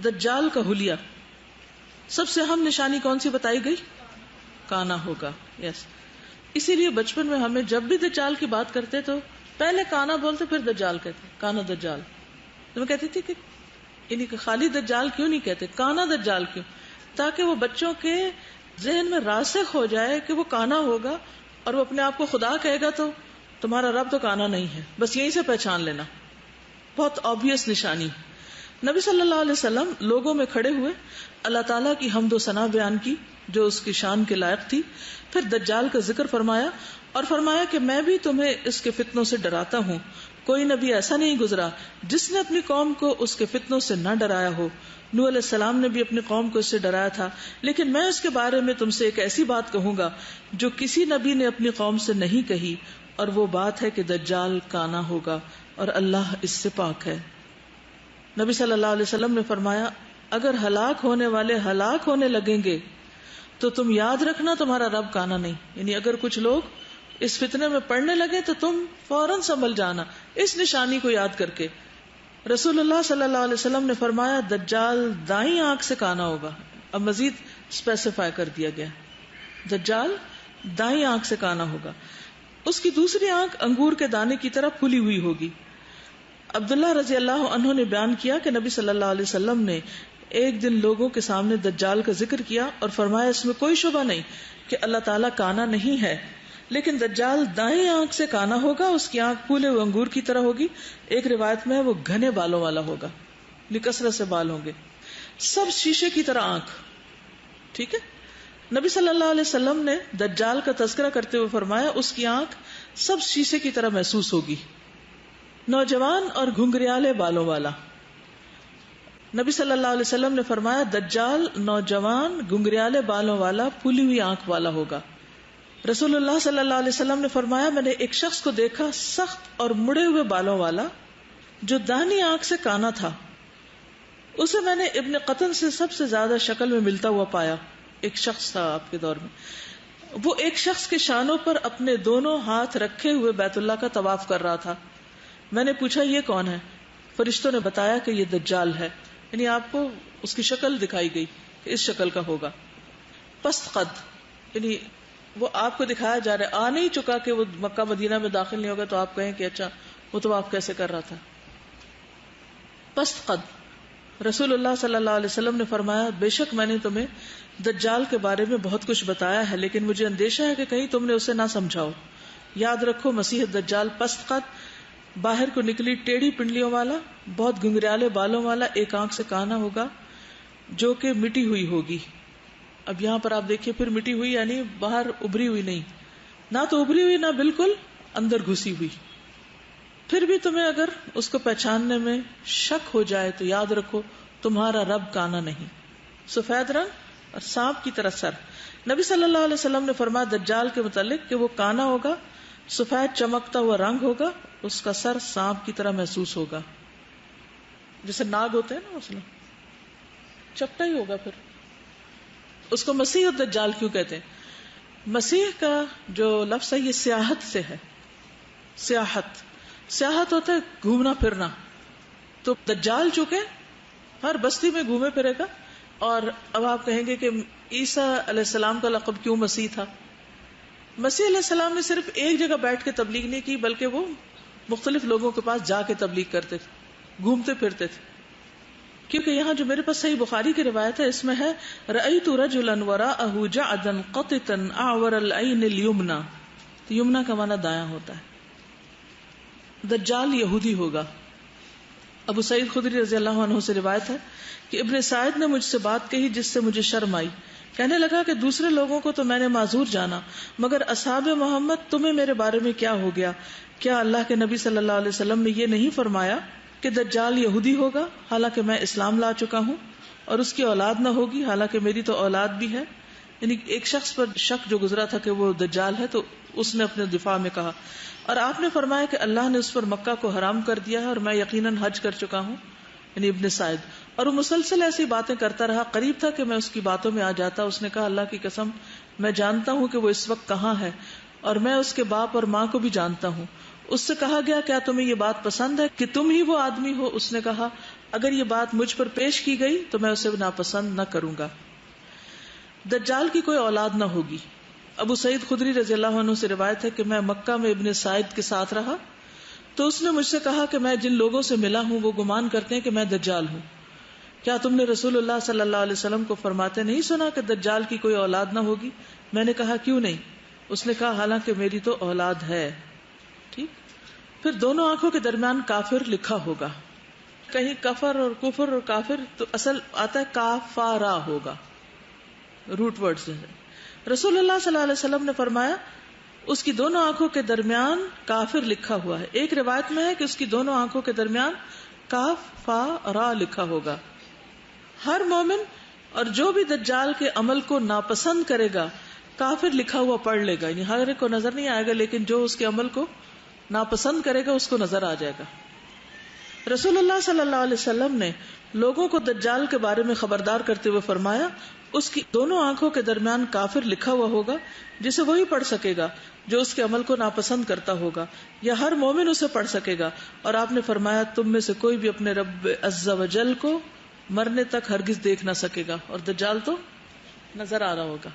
دجال کا حلیہ. سب سے اہم نشانی کون سی بتائی گئی؟ کانا ہوگا. یس. اسی لیے بچپن میں ہمیں جب بھی دجال کی بات کرتے تو پہلے کانا بولتے پھر دجال کہتے. کانا دجال. تو میں کہتی تھی کہ یعنی کہ خالی دجال کیوں نہیں کہتے, کانا دجال کیوں؟ تاکہ وہ بچوں کے ذہن میں راسخ ہو جائے کہ وہ کانا ہوگا, اور وہ اپنے آپ کو خدا کہے گا تو تمہارا رب تو کانا نہیں ہے. بس یہیں سے پہچان لینا. بہت آبویس نشانی. نبی صلی اللہ علیہ وسلم لوگوں میں کھڑے ہوئے, اللہ تعالیٰ کی حمد و ثنا بیان کی جو اس کی شان کے لائق تھی, پھر دجال کا ذکر فرمایا اور فرمایا کہ میں بھی تمہیں اس کے فتنوں سے ڈراتا ہوں. کوئی نبی ایسا نہیں گزرا جس نے اپنی قوم کو اس کے فتنوں سے نہ ڈرایا ہو. نوح علیہ السلام نے بھی اپنی قوم کو اس سے ڈرایا تھا, لیکن میں اس کے بارے میں تم سے ایک ایسی بات کہوں گا جو کسی نبی نے اپنی قوم سے نہیں کہی, اور وہ بات ہے کہ دجال کانا ہوگا اور اللہ اس سے پاک ہے. نبی صلی اللہ علیہ وسلم نے فرمایا اگر ہلاک ہونے والے ہلاک ہونے لگیں گے تو تم یاد رکھنا تمہارا رب کانا نہیں. یعنی اگر کچھ لوگ اس فتنے میں پڑنے لگے تو تم فوراً سنبھل جانا اس نشانی کو یاد کر کے. رسول اللہ صلی اللہ علیہ وسلم نے فرمایا دجال دائیں آنکھ سے کانا ہوگا. اب مزید اسپیسیفائی کر دیا گیا, دجال دائیں آنکھ سے کانا ہوگا. اس کی دوسری آنکھ انگور کے دانے کی طرح پھلی ہوئی ہوگی. عبداللہ رضی اللہ عنہ نے بیان کیا کہ نبی صلی اللہ علیہ وسلم نے ایک دن لوگوں کے سامنے دجال کا ذکر کیا اور فرمایا اس میں کوئی شبہ نہیں کہ اللہ تعالیٰ کانا نہیں ہے, لیکن دجال دائیں آنکھ سے کانا ہوگا. اس کی آنکھ پھولے ہوئے انگور کی طرح ہوگی. ایک روایت میں وہ گھنے بالوں والا ہوگا, کثرت سے بال ہوں گے, سب شیشے کی طرح آنکھ. ٹھیک ہے. نبی صلی اللہ علیہ وسلم نے دجال کا تذکرہ کرتے ہوئے فرمایا اس کی آنکھ سب شیشے کی طرح محسوس ہوگی. نوجوان اور گھنگریالے بالوں والا. نبی صلی اللہ علیہ وسلم نے فرمایا دجال نوجوان گھنگریالے بالوں والا پھولی ہوئی آنکھ والا ہوگا. رسول اللہ صلی اللہ علیہ وسلم نے فرمایا میں نے ایک شخص کو دیکھا سخت اور مڑے ہوئے بالوں والا جو داہنی آنکھ سے کانا تھا. اسے میں نے ابن قطن سے سب سے زیادہ شکل میں ملتا ہوا پایا. ایک شخص تھا آپ کے دور میں, وہ ایک شخص کے شانوں پر اپنے دونوں ہاتھ رکھے ہوئے بیت اللہ کا طواف کر رہا تھا. میں نے پوچھا یہ کون ہے؟ فرشتوں نے بتایا کہ یہ دجال ہے. یعنی آپ کو اس کی شکل دکھائی گئی کہ اس شکل کا ہوگا. پست قد, یعنی وہ آپ کو دکھایا جا رہا ہے, آ نہیں چکا کہ وہ مکہ مدینہ میں داخل نہیں ہوگا تو آپ کہیں کہ اچھا وہ تو آپ کیسے کر رہا تھا. پست قد. رسول اللہ صلی اللہ علیہ وسلم نے فرمایا بے شک میں نے تمہیں دجال کے بارے میں بہت کچھ بتایا ہے, لیکن مجھے اندیشہ ہے کہ کہیں تم نے اسے نہ سمجھاؤ. یاد رکھو مسیح دجال پست قد, باہر کو نکلی ٹیڑھی پنڈلیوں والا, بہت گھنگریالے بالوں والا, ایک آنکھ سے کانا ہوگا جو کہ مٹی ہوئی ہوگی. اب یہاں پر آپ دیکھیے پھر مٹی ہوئی یعنی باہر ابری ہوئی نہیں, نہ تو ابری ہوئی نہ بالکل اندر گھسی ہوئی. پھر بھی تمہیں اگر اس کو پہچاننے میں شک ہو جائے تو یاد رکھو تمہارا رب کانا نہیں. سفید رنگ اور سانپ کی طرح سر. نبی صلی اللہ علیہ وسلم نے فرمایا دجال کے متعلق کہ وہ کانا ہوگا, سفید چمکتا ہوا رنگ ہوگا, اس کا سر سانپ کی طرح محسوس ہوگا, جیسے ناگ ہوتے ہیں نا, مثلا چپٹا ہی ہوگا. پھر اس کو مسیح الدجال کیوں کہتے ہیں؟ مسیح کا جو لفظ ہے یہ سیاحت سے ہے. سیاحت ہوتا ہے گھومنا پھرنا. تو دجال چونکہ ہر بستی میں گھومے پھرے گا. اور اب آپ کہیں گے کہ عیسیٰ علیہ السلام کا لقب کیوں مسیح تھا؟ مسیح علیہ السلام نے صرف ایک جگہ بیٹھ کے تبلیغ نہیں کی, بلکہ وہ مختلف لوگوں کے پاس جا کے تبلیغ کرتے تھے, گھومتے پھرتے تھے. کیونکہ یہاں جو میرے پاس صحیح بخاری کی روایت ہے اس میں ہے رأیت رجلا وراءه جعدا قططا اعور العین الیمنى. تو یمنہ کا معنی دایاں ہوتا ہے. دجال یہودی ہوگا. ابو سعید خدری رضی اللہ عنہ سے روایت ہے کہ ابن سعید نے مجھ سے بات کہی جس سے مجھے شرم آئی. کہنے لگا کہ دوسرے لوگوں کو تو میں نے معذور جانا, مگر اصحاب محمد تمہیں میرے بارے میں کیا ہو گیا؟ کیا اللہ کے نبی صلی اللہ علیہ وسلم نے یہ نہیں فرمایا کہ دجال یہودی ہوگا حالانکہ میں اسلام لا چکا ہوں, اور اس کی اولاد نہ ہوگی حالانکہ میری تو اولاد بھی ہے؟ یعنی ایک شخص پر شک جو گزرا تھا کہ وہ دجال ہے, تو اس نے اپنے دفاع میں کہا, اور آپ نے فرمایا کہ اللہ نے اس پر مکہ کو حرام کر دیا ہے اور میں یقیناً حج کر چکا ہوں, یعنی ابن سعید. اور وہ مسلسل ایسی باتیں کرتا رہا, قریب تھا کہ میں اس کی باتوں میں آ جاتا. اس نے کہا اللہ کی قسم میں جانتا ہوں کہ وہ اس وقت کہاں ہے, اور میں اس کے باپ اور ماں کو بھی جانتا ہوں. اس سے کہا گیا کیا تمہیں یہ بات پسند ہے کہ تم ہی وہ آدمی ہو؟ اس نے کہا اگر یہ بات مجھ پر پیش کی گئی تو میں اسے ناپسند نہ کروں گا. دجال کی کوئی اولاد نہ ہوگی. ابو سعید خدری رضی اللہ عنہ سے روایت ہے کہ میں مکہ میں ابن سعید کے ساتھ رہا تو اس نے مجھ سے کہا کہ میں جن لوگوں سے ملا ہوں وہ گمان کرتے ہیں کہ میں دجال ہوں. کیا تم نے رسول اللہ صلی اللہ علیہ وسلم کو فرماتے نہیں سنا کہ دجال کی کوئی اولاد نہ ہوگی؟ میں نے کہا کیوں نہیں؟ اس نے کہا حالانکہ میری تو اولاد ہے. ٹھیک. پھر دونوں آنکھوں کے درمیان کافر لکھا ہوگا. کہیں کفر اور کفر اور کافر تو اصل آتا ہے کافارا ہوگا، روٹ ورڈ سے. رسول اللہ صلی اللہ علیہ وسلم نے فرمایا اس کی دونوں آنکھوں کے درمیان کافر لکھا ہوا ہے. ایک روایت میں ہے کہ اس کی دونوں آنکھوں کے درمیان کاف فا را لکھا ہوگا. ہر مومن اور جو بھی دجال کے عمل کو ناپسند کرے گا کافر لکھا ہوا پڑھ لے گا. یعنی ہر ایک کو نظر نہیں آئے گا لیکن جو اس کے عمل کو ناپسند کرے گا اس کو نظر آ جائے گا. رسول اللہ صلی اللہ علیہ وسلم نے لوگوں کو دجال کے بارے میں خبردار کرتے ہوئے فرمایا اس کی دونوں آنکھوں کے درمیان کافر لکھا ہوا ہوگا جسے وہی پڑھ سکے گا جو اس کے عمل کو ناپسند کرتا ہوگا، یا ہر مومن اسے پڑھ سکے گا. اور آپ نے فرمایا تم میں سے کوئی بھی اپنے رب عز و جل کو مرنے تک ہرگز دیکھ نہ سکے گا اور دجال تو نظر آ رہا ہوگا.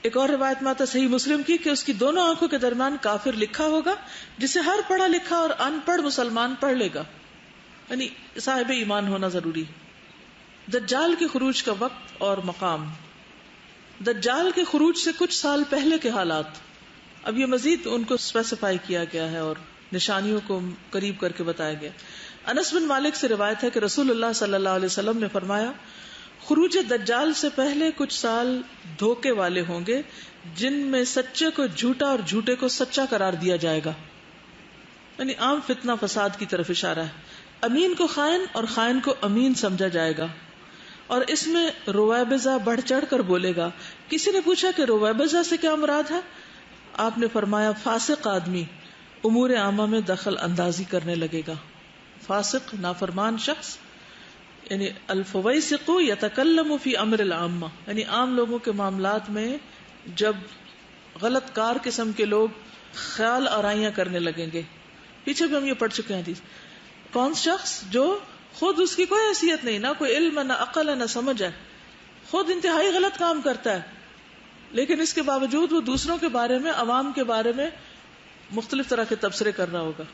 ایک اور روایت میں آتا صحیح مسلم کی کہ اس کی دونوں آنکھوں کے درمیان کافر لکھا ہوگا جسے ہر پڑھا لکھا اور ان پڑھ مسلمان پڑھ لے گا. یعنی صاحب ایمان ہونا ضروری ہے. دجال کے خروج کا وقت اور مقام. دجال کے خروج سے کچھ سال پہلے کے حالات اب یہ مزید ان کو اسپیسیفائی کیا گیا ہے اور نشانیوں کو قریب کر کے بتایا گیا. انس بن مالک سے روایت ہے کہ رسول اللہ صلی اللہ علیہ وسلم نے فرمایا خروج دجال سے پہلے کچھ سال دھوکے والے ہوں گے جن میں سچے کو جھوٹا اور جھوٹے کو سچا قرار دیا جائے گا. یعنی عام فتنہ فساد کی طرف اشارہ ہے. امین کو خائن اور خائن کو امین سمجھا جائے گا. اور اس میں رویبضہ بڑھ چڑھ کر بولے گا. کسی نے پوچھا کہ رویبضہ سے کیا مراد ہے؟ آپ نے فرمایا فاسق آدمی امور عامہ میں دخل اندازی کرنے لگے گا. فاسق نافرمان شخص یعنی الفویسق یتکلم فی امر العامہ، یعنی عام لوگوں کے معاملات میں جب غلط کار قسم کے لوگ خیال آرائیاں کرنے لگیں گے. پیچھے بھی ہم یہ پڑھ چکے ہیں حدیث. کون شخص جو خود اس کی کوئی حیثیت نہیں، نہ کوئی علم نہ عقل ہے نہ سمجھ ہے، خود انتہائی غلط کام کرتا ہے لیکن اس کے باوجود وہ دوسروں کے بارے میں عوام کے بارے میں مختلف طرح کے تبصرے کر رہا ہوگا.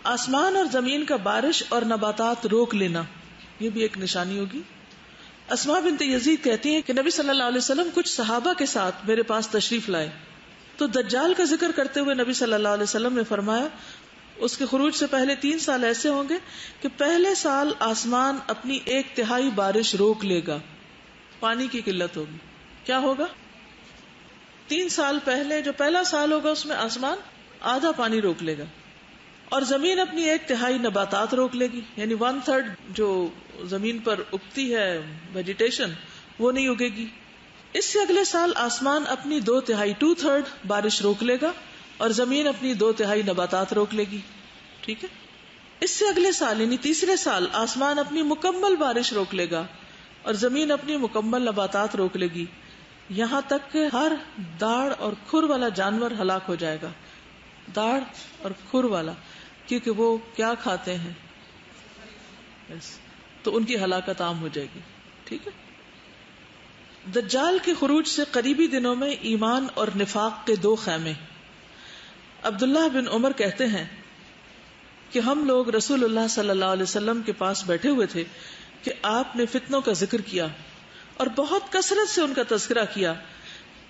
آسمان اور زمین کا بارش اور نباتات روک لینا یہ بھی ایک نشانی ہوگی. اسماء بنت یزید کہتی ہیں کہ نبی صلی اللہ علیہ وسلم کچھ صحابہ کے ساتھ میرے پاس تشریف لائے تو دجال کا ذکر کرتے ہوئے نبی صلی اللہ علیہ وسلم نے فرمایا اس کے خروج سے پہلے 3 سال ایسے ہوں گے کہ پہلے سال آسمان اپنی 1/3 بارش روک لے گا، پانی کی قلت ہوگی. کیا ہوگا؟ 3 سال پہلے جو پہلا سال ہوگا اس میں آسمان آدھا پانی روک لے گا اور زمین اپنی 1/3 نباتات روک لے گی. یعنی 1/3 جو زمین پر اگتی ہے ویجیٹیشن وہ نہیں اگے گی. اس سے اگلے سال آسمان اپنی 2/3 بارش روک لے گا اور زمین اپنی 2/3 نباتات روک لے گی. ٹھیک ہے. اس سے اگلے سال یعنی تیسرے سال آسمان اپنی مکمل بارش روک لے گا اور زمین اپنی مکمل نباتات روک لے گی، یہاں تک کہ ہر داڑ اور کھر والا جانور ہلاک ہو جائے گا. داڑ اور کھر والا کیونکہ وہ کیا کھاتے ہیں تو ان کی ہلاکت عام ہو جائے گی. ٹھیک ہے. دجال کے خروج سے قریبی دنوں میں ایمان اور نفاق کے 2 خیمے. عبداللہ بن عمر کہتے ہیں کہ ہم لوگ رسول اللہ صلی اللہ علیہ وسلم کے پاس بیٹھے ہوئے تھے کہ آپ نے فتنوں کا ذکر کیا اور بہت کثرت سے ان کا تذکرہ کیا،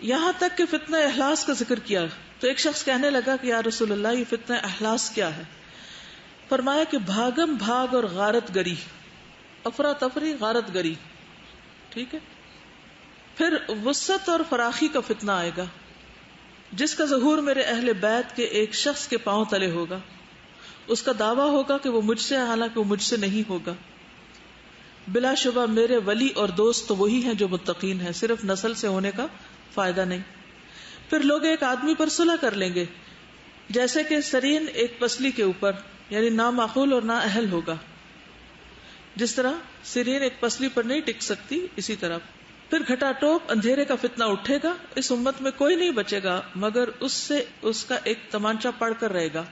یہاں تک کہ فتنہ احلاس کا ذکر کیا. تو ایک شخص کہنے لگا کہ یا رسول اللہ یہ فتنہ احلاس کیا ہے؟ فرمایا کہ بھاگم بھاگ اور غارت گری، افراتفری غارت گری. ٹھیک ہے. پھر وسعت اور فراخی کا فتنہ آئے گا جس کا ظہور میرے اہل بیت کے ایک شخص کے پاؤں تلے ہوگا. اس کا دعویٰ ہوگا کہ وہ مجھ سے ہے حالانکہ وہ مجھ سے نہیں ہوگا. بلا شبہ میرے ولی اور دوست تو وہی ہیں جو متقین ہیں، صرف نسل سے ہونے کا فائدہ نہیں. پھر لوگ ایک آدمی پر صلح کر لیں گے جیسے کہ سرین ایک پسلی کے اوپر، یعنی نہ معقول اور نہ اہل ہوگا. جس طرح سرین ایک پسلی پر نہیں ٹک سکتی اسی طرح. پھر گھٹا ٹوپ اندھیرے کا فتنہ اٹھے گا، اس امت میں کوئی نہیں بچے گا مگر اس سے اس کا ایک تمانچہ پڑھ کر رہے گا.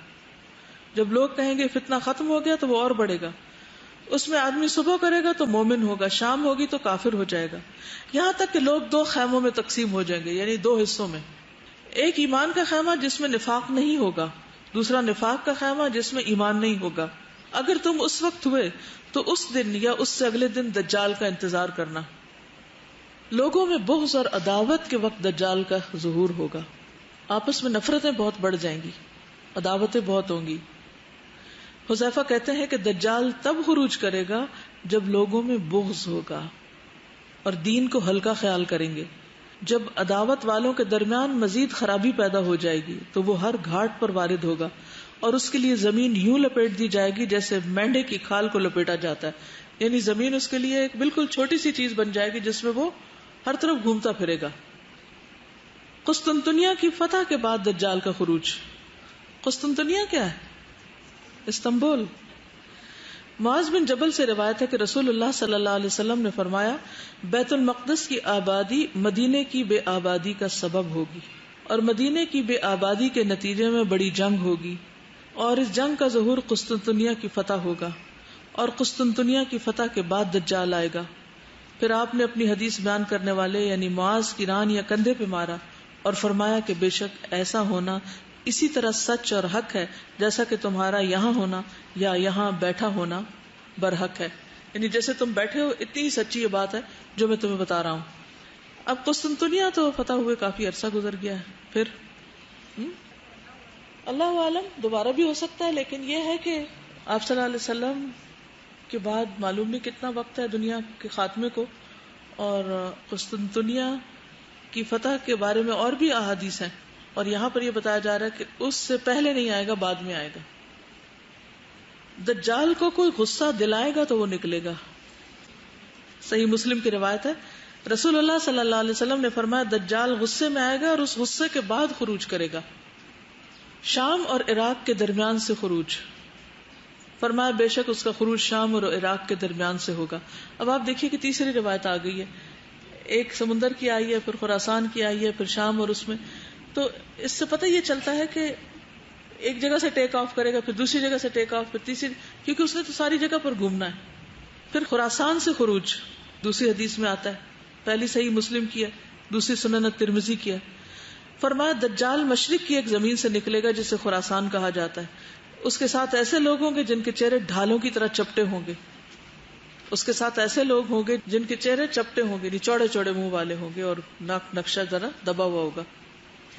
جب لوگ کہیں گے فتنہ ختم ہو گیا تو وہ اور بڑھے گا. اس میں آدمی صبح کرے گا تو مومن ہوگا، شام ہوگی تو کافر ہو جائے گا، یہاں تک کہ لوگ 2 خیموں میں تقسیم ہو جائیں گے، یعنی 2 حصوں میں. ایک ایمان کا خیمہ جس میں نفاق نہیں ہوگا، دوسرا نفاق کا خیمہ جس میں ایمان نہیں ہوگا. اگر تم اس وقت ہوئے تو اس دن یا اس سے اگلے دن دجال کا انتظار کرنا. لوگوں میں بغض اور عداوت کے وقت دجال کا ظہور ہوگا، آپس میں نفرتیں بہت بڑھ جائیں گی، عداوتیں بہت ہوں گی. حذیفہ کہتے ہیں کہ دجال تب خروج کرے گا جب لوگوں میں بغض ہوگا اور دین کو ہلکا خیال کریں گے. جب عداوت والوں کے درمیان مزید خرابی پیدا ہو جائے گی تو وہ ہر گھاٹ پر وارد ہوگا اور اس کے لیے زمین یوں لپیٹ دی جائے گی جیسے مینڈے کی کھال کو لپیٹا جاتا ہے، یعنی زمین اس کے لیے ایک بالکل چھوٹی سی چیز بن جائے گی جس میں وہ ہر طرف گھومتا پھرے گا. قسطنطنیہ کی فتح کے بعد دجال کا خروج. قسطنطنیہ کیا ہے؟ استنبول. معاذ بن جبل سے روایت ہے کہ رسول اللہ صلی اللہ علیہ وسلم نے فرمایا بیت المقدس کی آبادی مدینے کی بے آبادی کا سبب ہوگی اور مدینے کی بے آبادی کے نتیجے میں بڑی جنگ ہوگی اور اس جنگ کا ظہور قسطنطنیہ کی فتح ہوگا اور قسطنطنیہ کی فتح کے بعد دجال آئے گا. پھر آپ نے اپنی حدیث بیان کرنے والے یعنی معاذ کی ران یا کندھے پہ مارا اور فرمایا کہ بے شک ایسا ہونا اسی طرح سچ اور حق ہے جیسا کہ تمہارا یہاں ہونا یا یہاں بیٹھا ہونا برحق ہے، یعنی جیسے تم بیٹھے ہو اتنی ہی سچی یہ بات ہے جو میں تمہیں بتا رہا ہوں. اب قسطنطنیہ تو فتح ہوئے کافی عرصہ گزر گیا ہے، پھر اللہ عالم دوبارہ بھی ہو سکتا ہے، لیکن یہ ہے کہ آپ صلی اللہ علیہ وسلم کے بعد معلوم نہیں کتنا وقت ہے دنیا کے خاتمے کو، اور قسطنطنیہ کی فتح کے بارے میں اور بھی احادیث ہیں، اور یہاں پر یہ بتایا جا رہا ہے کہ اس سے پہلے نہیں آئے گا، بعد میں آئے گا. دجال کو کوئی غصہ دلائے گا تو وہ نکلے گا. صحیح مسلم کی روایت ہے رسول اللہ صلی اللہ علیہ وسلم نے فرمایا دجال غصے میں آئے گا اور اس غصے کے بعد خروج کرے گا. شام اور عراق کے درمیان سے خروج. فرمایا بے شک اس کا خروج شام اور عراق کے درمیان سے ہوگا. اب آپ دیکھیے کہ تیسری روایت آ گئی ہے، ایک سمندر کی آئی ہے، پھر خراسان کی آئی ہے، پھر شام، اور اس میں تو اس سے پتہ یہ چلتا ہے کہ ایک جگہ سے ٹیک آف کرے گا، پھر دوسری جگہ سے ٹیک آف، پھر تیسری، کیونکہ اس نے تو ساری جگہ پر گھومنا ہے. پھر خراسان سے خروج دوسری حدیث میں آتا ہے، پہلی صحیح مسلم کی ہے، دوسری سنن ترمذی کی ہے. فرمایا دجال مشرق کی ایک زمین سے نکلے گا جسے خراسان کہا جاتا ہے. اس کے ساتھ ایسے لوگ ہوں گے جن کے چہرے ڈھالوں کی طرح چپٹے ہوں گے. اس کے ساتھ ایسے لوگ ہوں گے جن کے چہرے چپٹے ہوں گے، چوڑے چوڑے منہ والے ہوں گے، اور ناک نقشہ ذرا دبا ہوا ہوگا.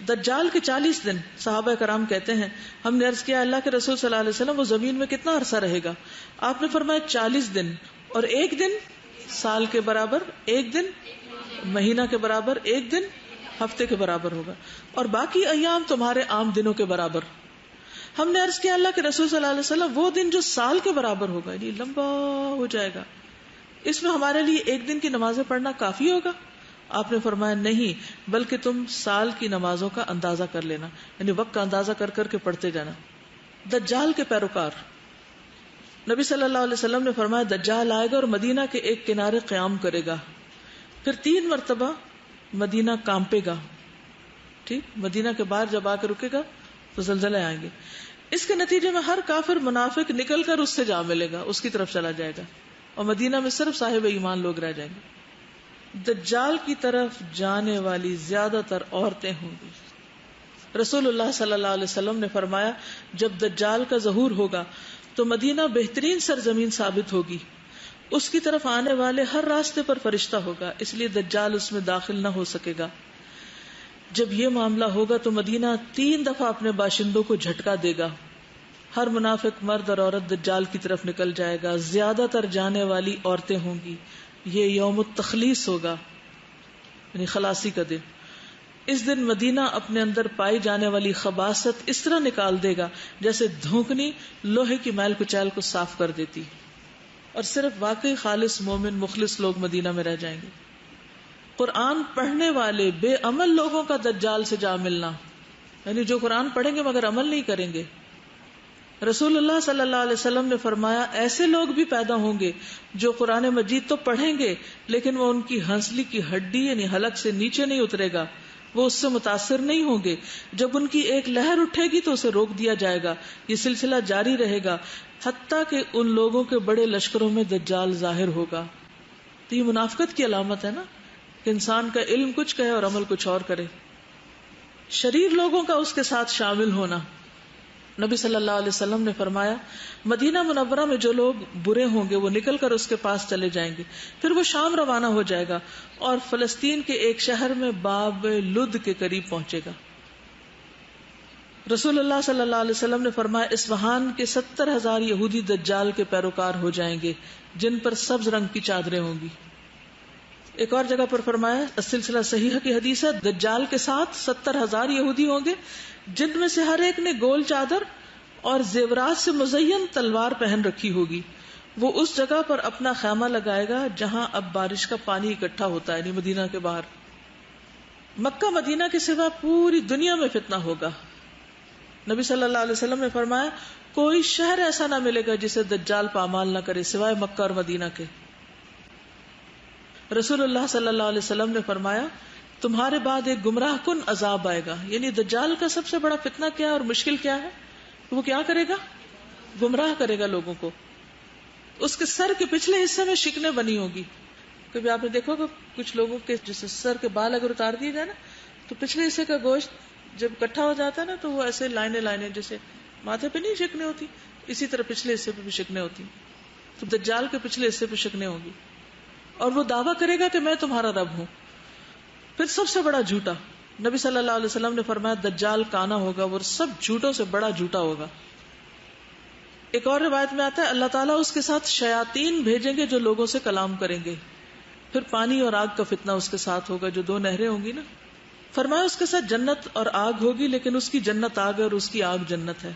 دجال کے 40 دن صحابہ کرام کہتے ہیں ہم نے عرض کیا اللہ کے رسول صلی اللہ علیہ وسلم وہ زمین میں کتنا عرصہ رہے گا؟ آپ نے فرمایا 40 دن، اور ایک دن سال کے برابر، ایک دن مہینہ کے برابر، ایک دن ہفتے کے برابر ہوگا، اور باقی ایام تمہارے عام دنوں کے برابر. ہم نے عرض کیا اللہ کے رسول صلی اللہ علیہ وسلم وہ دن جو سال کے برابر ہوگا، یعنی لمبا ہو جائے گا، اس میں ہمارے لیے ایک دن کی نمازیں پڑھنا کافی ہوگا؟ آپ نے فرمایا نہیں، بلکہ تم سال کی نمازوں کا اندازہ کر لینا، یعنی وقت کا اندازہ کر کر کے پڑھتے جانا. دجال کے پیروکار. نبی صلی اللہ علیہ وسلم نے فرمایا دجال آئے گا اور مدینہ کے ایک کنارے قیام کرے گا، پھر 3 مرتبہ مدینہ کانپے گا. ٹھیک، مدینہ کے باہر جب آ کے رکے گا تو زلزلے آئیں گے. اس کے نتیجے میں ہر کافر منافق نکل کر اس سے جا ملے گا، اس کی طرف چلا جائے گا، اور مدینہ میں صرف صاحب ایمان لوگ رہ جائیں گے. دجال کی طرف جانے والی زیادہ تر عورتیں ہوں گی. رسول اللہ صلی اللہ علیہ وسلم نے فرمایا جب دجال کا ظہور ہوگا تو مدینہ بہترین سرزمین ثابت ہوگی، اس کی طرف آنے والے ہر راستے پر فرشتہ ہوگا، اس لیے دجال اس میں داخل نہ ہو سکے گا. جب یہ معاملہ ہوگا تو مدینہ 3 دفعہ اپنے باشندوں کو جھٹکا دے گا، ہر منافق مرد اور عورت دجال کی طرف نکل جائے گا، زیادہ تر جانے والی عورتیں ہوں گی. یہ یوم التخلیص ہوگا، یعنی خلاصی کا دن. اس دن مدینہ اپنے اندر پائی جانے والی خباثت اس طرح نکال دے گا جیسے دھونکنی لوہے کی میل کچیل کو صاف کر دیتی، اور صرف واقعی خالص مومن مخلص لوگ مدینہ میں رہ جائیں گے. قرآن پڑھنے والے بے عمل لوگوں کا دجال سے جا ملنا، یعنی جو قرآن پڑھیں گے مگر عمل نہیں کریں گے. رسول اللہ صلی اللہ علیہ وسلم نے فرمایا ایسے لوگ بھی پیدا ہوں گے جو قرآن مجید تو پڑھیں گے لیکن وہ ان کی ہنسلی کی ہڈی یعنی حلق سے نیچے نہیں اترے گا، وہ اس سے متاثر نہیں ہوں گے. جب ان کی ایک لہر اٹھے گی تو اسے روک دیا جائے گا. یہ سلسلہ جاری رہے گا حتیٰ کہ ان لوگوں کے بڑے لشکروں میں دجال ظاہر ہوگا. تو یہ منافقت کی علامت ہے نا کہ انسان کا علم کچھ کہے اور عمل کچھ اور کرے. شریر لوگوں کا اس کے ساتھ شامل ہونا. نبی صلی اللہ علیہ وسلم نے فرمایا مدینہ منورہ میں جو لوگ برے ہوں گے وہ نکل کر اس کے پاس چلے جائیں گے. پھر وہ شام روانہ ہو جائے گا اور فلسطین کے ایک شہر میں باب لد کے قریب پہنچے گا. رسول اللہ صلی اللہ علیہ وسلم نے فرمایا اصفہان کے 70,000 یہودی دجال کے پیروکار ہو جائیں گے جن پر سبز رنگ کی چادریں ہوں گی. ایک اور جگہ پر فرمایا سلسلہ صحیح کی حدیث ہے دجال کے ساتھ 70,000 یہودی ہوں گے جن میں سے ہر ایک نے گول چادر اور زیورات سے مزین تلوار پہن رکھی ہوگی. وہ اس جگہ پر اپنا خیمہ لگائے گا جہاں اب بارش کا پانی اکٹھا ہوتا ہے، یعنی مدینہ کے باہر. مکہ مدینہ کے سوا پوری دنیا میں فتنہ ہوگا. نبی صلی اللہ علیہ وسلم نے فرمایا کوئی شہر ایسا نہ ملے گا جسے دجال پامال نہ کرے سوائے مکہ اور مدینہ کے. رسول اللہ صلی اللہ علیہ وسلم نے فرمایا تمہارے بعد ایک گمراہ کن عذاب آئے گا. یعنی دجال کا سب سے بڑا فتنہ کیا ہے اور مشکل کیا ہے؟ وہ کیا کرے گا؟ گمراہ کرے گا لوگوں کو. اس کے سر کے پچھلے حصے میں شکنیں بنی ہوگی. کبھی آپ نے دیکھو کہ کچھ لوگوں کے جیسے سر کے بال اگر اتار دیے جائے نا تو پچھلے حصے کا گوشت جب اکٹھا ہو جاتا ہے نا تو وہ ایسے لائنیں جیسے ماتھے پہ نہیں شکنیں ہوتی، اسی طرح پچھلے حصے پہ بھی شکنیں ہوتی. تو دجال کے پچھلے حصے پہ شکنیں ہوں گی اور وہ دعویٰ کرے گا کہ میں تمہارا رب ہوں. پھر سب سے بڑا جھوٹا، نبی صلی اللہ علیہ وسلم نے فرمایا دجال کانا ہوگا، وہ سب جھوٹوں سے بڑا جھوٹا ہوگا. ایک اور روایت میں آتا ہے اللہ تعالیٰ اس کے ساتھ شیاطین بھیجیں گے جو لوگوں سے کلام کریں گے. پھر پانی اور آگ کا فتنہ اس کے ساتھ ہوگا، جو 2 نہریں ہوں گی نا. فرمایا اس کے ساتھ جنت اور آگ ہوگی لیکن اس کی جنت آگ ہے اور اس کی آگ جنت ہے.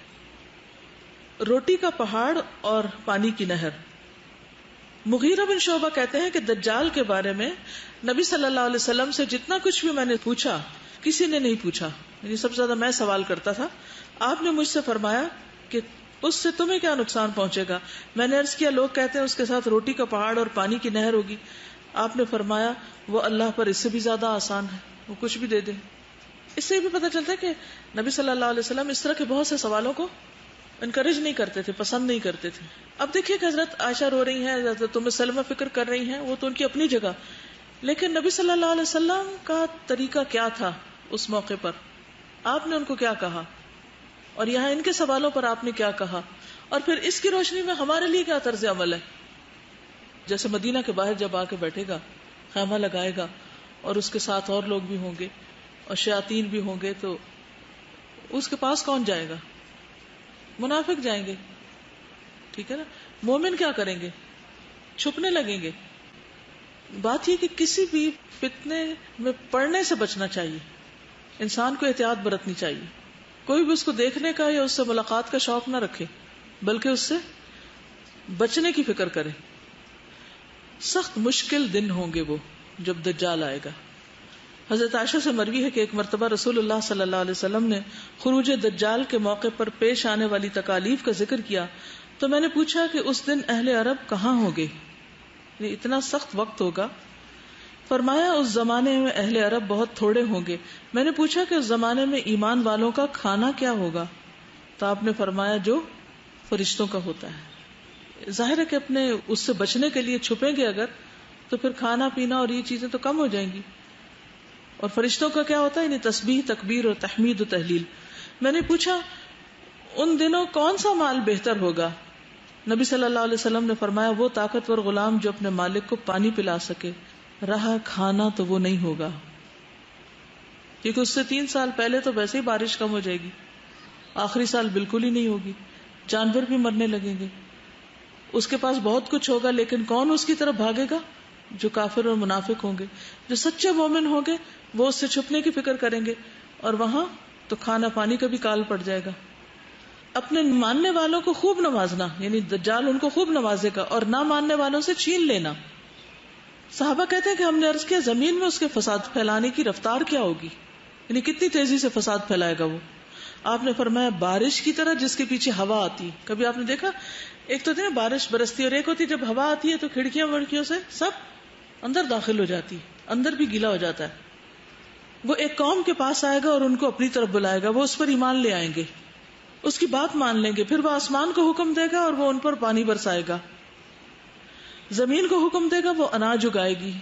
روٹی کا پہاڑ اور پانی کی نہر. مغیرہ بن شعبہ کہتے ہیں کہ دجال کے بارے میں نبی صلی اللہ علیہ وسلم سے جتنا کچھ بھی میں نے پوچھا کسی نے نہیں پوچھا، یعنی سب سے زیادہ میں سوال کرتا تھا. آپ نے مجھ سے فرمایا کہ اس سے تمہیں کیا نقصان پہنچے گا؟ میں نے عرض کیا لوگ کہتے ہیں اس کے ساتھ روٹی کا پہاڑ اور پانی کی نہر ہوگی. آپ نے فرمایا وہ اللہ پر اس سے بھی زیادہ آسان ہے، وہ کچھ بھی دے دے. اس سے بھی پتہ چلتا ہے کہ نبی صلی اللہ علیہ وسلم اس طرح کے بہت سے سوالوں کو انکریج نہیں کرتے تھے، پسند نہیں کرتے تھے. اب دیکھیے کہ حضرت عائشہ رو رہی ہیں، حضرت ام سلمہ فکر کر رہی ہیں، وہ تو ان کی اپنی جگہ، لیکن نبی صلی اللہ علیہ وسلم کا طریقہ کیا تھا اس موقع پر؟ آپ نے ان کو کیا کہا اور یہاں ان کے سوالوں پر آپ نے کیا کہا؟ اور پھر اس کی روشنی میں ہمارے لیے کیا طرز عمل ہے؟ جیسے مدینہ کے باہر جب آ کے بیٹھے گا، خیمہ لگائے گا اور اس کے ساتھ اور لوگ بھی ہوں گے اور شیاطین بھی ہوں گے، تو اس کے پاس کون جائے گا؟ منافق جائیں گے، ٹھیک ہے نا. مومن کیا کریں گے؟ چھپنے لگیں گے. بات یہ کہ کسی بھی فتنے میں پڑنے سے بچنا چاہیے، انسان کو احتیاط برتنی چاہیے. کوئی بھی اس کو دیکھنے کا یا اس سے ملاقات کا شوق نہ رکھے بلکہ اس سے بچنے کی فکر کرے. سخت مشکل دن ہوں گے وہ جب دجال آئے گا. حضرت عائشہ سے مروی ہے کہ ایک مرتبہ رسول اللہ صلی اللہ علیہ وسلم نے خروج دجال کے موقع پر پیش آنے والی تکالیف کا ذکر کیا تو میں نے پوچھا کہ اس دن اہل عرب کہاں ہوں گے، یعنی اتنا سخت وقت ہوگا. فرمایا اس زمانے میں اہل عرب بہت تھوڑے ہوں گے. میں نے پوچھا کہ اس زمانے میں ایمان والوں کا کھانا کیا ہوگا تو آپ نے فرمایا جو فرشتوں کا ہوتا ہے. ظاہر ہے کہ اپنے اس سے بچنے کے لیے چھپیں گے اگر تو پھر کھانا پینا اور یہ چیزیں تو کم ہو جائیں گی. اور فرشتوں کا کیا ہوتا ہے؟ یعنی تسبیح، تکبیر اور تحمید و تحلیل. میں نے پوچھا ان دنوں کون سا مال بہتر ہوگا؟ نبی صلی اللہ علیہ وسلم نے فرمایا وہ طاقتور غلام جو اپنے مالک کو پانی پلا سکے، رہا کھانا تو وہ نہیں ہوگا، کیونکہ اس سے 3 سال پہلے تو ویسے ہی بارش کم ہو جائے گی، آخری سال بالکل ہی نہیں ہوگی، جانور بھی مرنے لگیں گے. اس کے پاس بہت کچھ ہوگا لیکن کون اس کی طرف بھاگے گا؟ جو کافر اور منافق ہوں گے. جو سچے مومن ہوں گے وہ اس سے چھپنے کی فکر کریں گے اور وہاں تو کھانا پانی کا بھی کال پڑ جائے گا. اپنے ماننے والوں کو خوب نوازنا، یعنی دجال ان کو خوب نوازے گا، اور نہ ماننے والوں سے چھین لینا. صحابہ کہتے ہیں کہ ہم نے عرض کیا زمین میں اس کے فساد پھیلانے کی رفتار کیا ہوگی، یعنی کتنی تیزی سے فساد پھیلائے گا وہ؟ آپ نے فرمایا بارش کی طرح جس کے پیچھے ہوا آتی. کبھی آپ نے دیکھا ایک تو بارش برستی اور ایک ہوتی جب ہوا آتی ہے تو کھڑکیاں وڑکیوں سے سب اندر داخل ہو جاتی، اندر بھی گیلا ہو جاتا ہے. وہ ایک قوم کے پاس آئے گا اور ان کو اپنی طرف بلائے گا، وہ اس پر ایمان لے آئیں گے، اس کی بات مان لیں گے، پھر وہ آسمان کو حکم دے گا اور وہ ان پر پانی برسائے گا، زمین کو حکم دے گا وہ اناج اگائے گی،